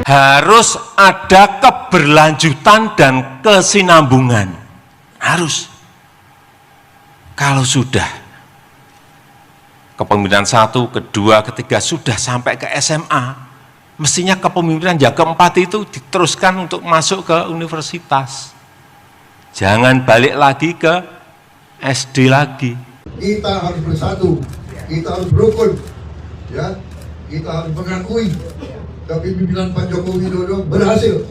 Harus ada keberlanjutan dan kesinambungan. Harus. Kalau sudah kepemimpinan 1, kedua, ketiga sudah sampai ke SMA, mestinya kepemimpinan yang keempat itu diteruskan untuk masuk ke universitas. Jangan balik lagi ke SD lagi. Kita harus bersatu, kita harus berukun, ya, kita harus mengakui kepemimpinan Pak Joko Widodo berhasil.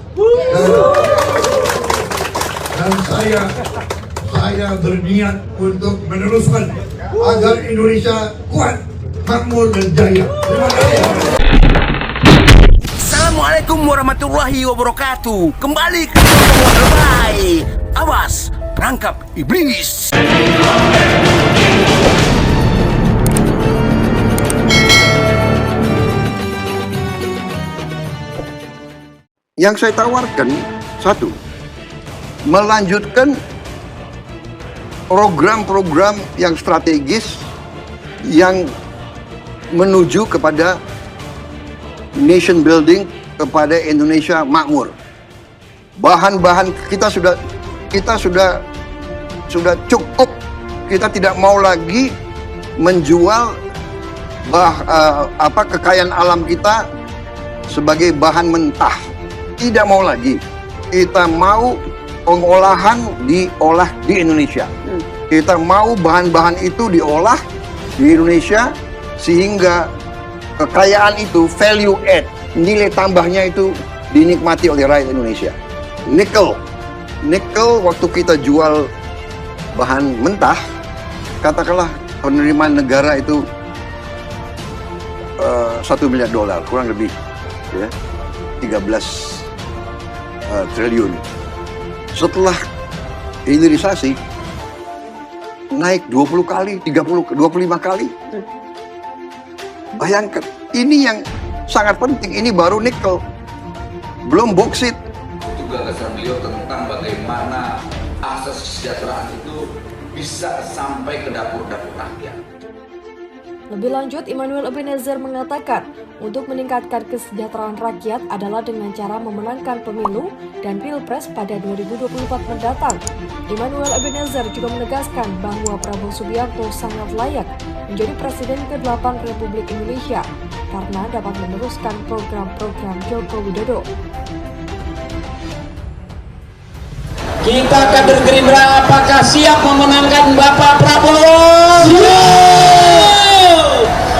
Dan saya berniat untuk meneruskan agar Indonesia kuat, makmur dan jaya. Terima kasih. Assalamualaikum warahmatullahi wabarakatuh. Kembali ke Ngomong Lebay. Awas, perangkap iblis. Yang saya tawarkan, satu, melanjutkan program-program yang strategis yang menuju kepada nation building, kepada Indonesia makmur. Bahan-bahan kita sudah cukup. Kita tidak mau lagi menjual kekayaan alam kita sebagai bahan mentah. Tidak mau lagi. Kita mau pengolahan diolah di Indonesia. Kita mau bahan-bahan itu diolah di Indonesia sehingga kekayaan itu, value add, nilai tambahnya itu dinikmati oleh rakyat Indonesia. Nikel waktu kita jual bahan mentah, katakanlah penerimaan negara itu $1 miliar, kurang lebih, ya, 13 triliun. Setelah hilirisasi naik 20 kali, 25 kali. Bayangkan, ini yang sangat penting. Ini baru nikel, belum boksit. Juga gagasan beliau tentang bagaimana akses kesejahteraan itu bisa sampai ke dapur-dapur rakyat. Lebih lanjut, Immanuel Ebenezer mengatakan, untuk meningkatkan kesejahteraan rakyat adalah dengan cara memenangkan pemilu dan pilpres pada 2024 mendatang. Immanuel Ebenezer juga menegaskan bahwa Prabowo Subianto sangat layak menjadi Presiden ke-8 Republik Indonesia karena dapat meneruskan program-program Joko Widodo. Kita kader Gerindra apakah siap memenangkan Bapak Prabowo?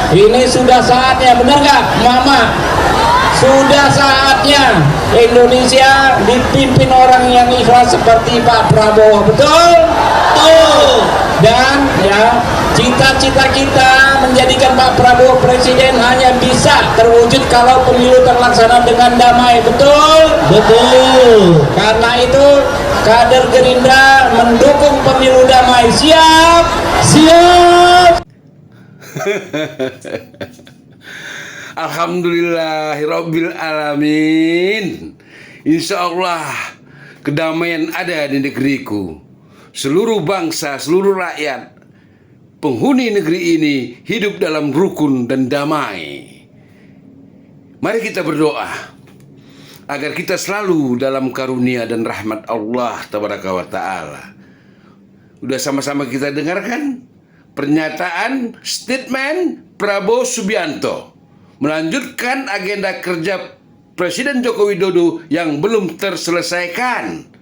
Ini sudah saatnya, benar nggak, Mama? Sudah saatnya Indonesia dipimpin orang yang ikhlas seperti Pak Prabowo, betul? Betul. Dan ya, cita-cita kita menjadikan Pak Prabowo presiden hanya bisa terwujud kalau pemilu terlaksana dengan damai, betul? Betul. Karena itu kader Gerindra mendukung pemilu damai. Siap? Siap. Alhamdulillahirabbil alamin. Insyaallah kedamaian ada di negeriku. Seluruh bangsa, seluruh rakyat, penghuni negeri ini hidup dalam rukun dan damai. Mari kita berdoa agar kita selalu dalam karunia dan rahmat Allah tabaraka wa ta'ala. Udah sama-sama kita dengarkan pernyataan statement Prabowo Subianto melanjutkan agenda kerja Presiden Joko Widodo yang belum terselesaikan.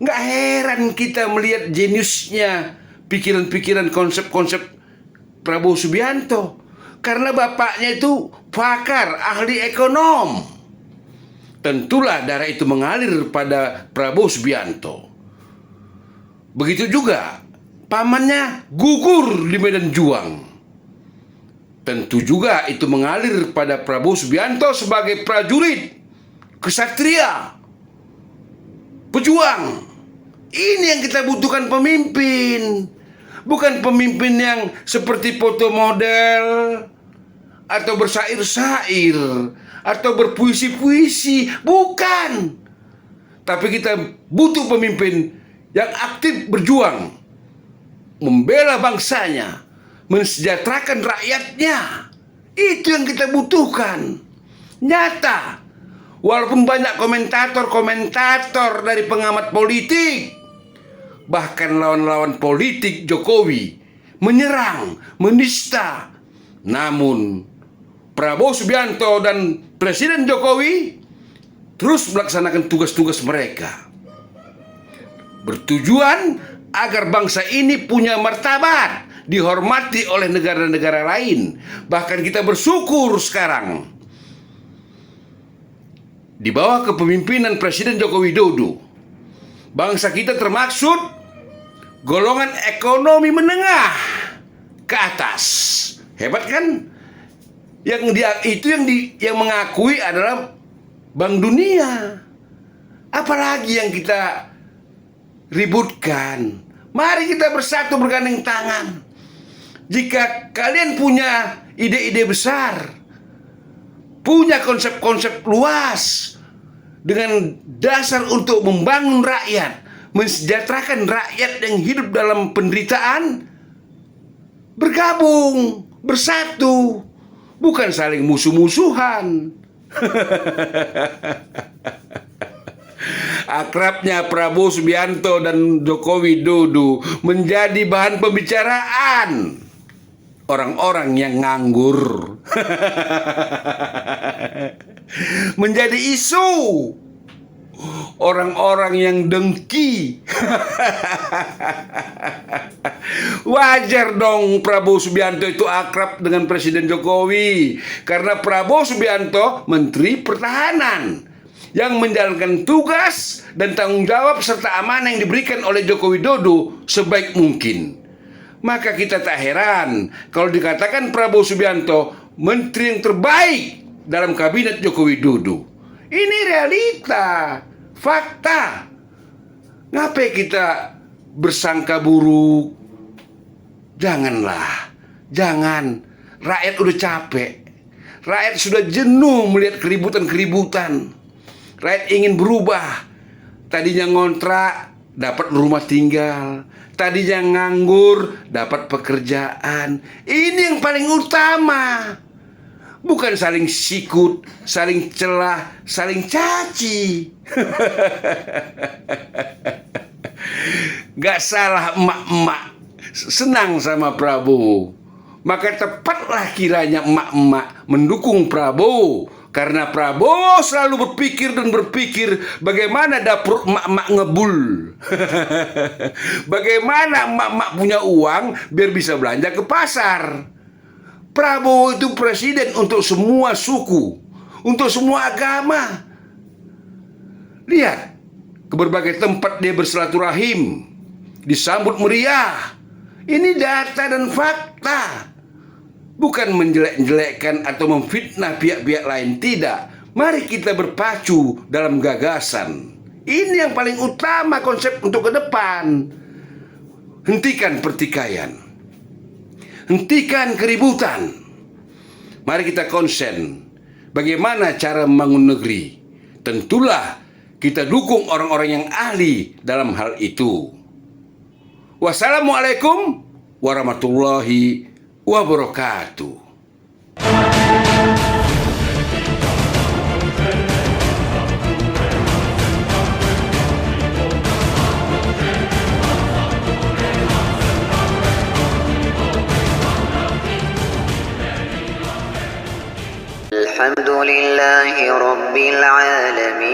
Nggak heran kita melihat jeniusnya pikiran-pikiran konsep-konsep Prabowo Subianto, karena bapaknya itu pakar, ahli ekonom. Tentulah darah itu mengalir pada Prabowo Subianto. Begitu juga pamannya gugur di medan juang. Tentu juga itu mengalir pada Prabowo Subianto sebagai prajurit, kesatria, pejuang. Ini yang kita butuhkan, pemimpin. Bukan pemimpin yang seperti foto model, atau bersair-sair, atau berpuisi-puisi. Bukan. Tapi kita butuh pemimpin yang aktif berjuang, membela bangsanya, mensejahterakan rakyatnya. Itu yang kita butuhkan. Nyata. Walaupun banyak komentator dari pengamat politik, bahkan lawan-lawan politik Jokowi menyerang, menista. Namun Prabowo Subianto dan Presiden Jokowi terus melaksanakan tugas-tugas mereka, bertujuan agar bangsa ini punya martabat, dihormati oleh negara-negara lain. Bahkan kita bersyukur sekarang di bawah kepemimpinan Presiden Joko Widodo, bangsa kita termaksud golongan ekonomi menengah ke atas. Hebat kan? Yang mengakui adalah Bank Dunia. Apalagi yang kita ributkan? Mari kita bersatu bergandeng tangan. Jika kalian punya ide-ide besar, punya konsep-konsep luas dengan dasar untuk membangun rakyat, mensejahterakan rakyat yang hidup dalam penderitaan, bergabung, bersatu, bukan saling musuh-musuhan. Akrabnya Prabowo Subianto dan Joko Widodo menjadi bahan pembicaraan orang-orang yang nganggur. Menjadi isu orang-orang yang dengki. Wajar dong Prabowo Subianto itu akrab dengan Presiden Jokowi, karena Prabowo Subianto Menteri Pertahanan yang menjalankan tugas dan tanggung jawab serta amanah yang diberikan oleh Joko Widodo sebaik mungkin. Maka kita tak heran kalau dikatakan Prabowo Subianto menteri yang terbaik dalam kabinet Joko Widodo. Ini realita, fakta. Ngapain kita bersangka buruk? Janganlah, jangan. Rakyat udah capek. Rakyat sudah jenuh melihat keributan-keributan. Rakyat ingin berubah. Tadinya ngontrak, dapat rumah tinggal. Tadinya nganggur, dapat pekerjaan. Ini yang paling utama. Bukan saling sikut, saling celah, saling caci. Gak salah emak-emak senang sama Prabowo. Maka tepatlah kiranya emak-emak mendukung Prabowo, karena Prabowo selalu berpikir bagaimana dapur emak-emak ngebul. Bagaimana emak-emak punya uang biar bisa belanja ke pasar. Prabowo itu presiden untuk semua suku, untuk semua agama. Lihat, ke berbagai tempat dia bersilaturahim, disambut meriah. Ini data dan fakta. Bukan menjelek-jelekkan atau memfitnah pihak-pihak lain, tidak. Mari kita berpacu dalam gagasan. Ini yang paling utama konsep untuk ke depan. Hentikan pertikaian. Hentikan keributan. Mari kita konsen bagaimana cara membangun negeri. Tentulah kita dukung orang-orang yang ahli dalam hal itu. Wassalamualaikum warahmatullahi wabarakatuh. Alhamdulillahi Rabbil Alamin.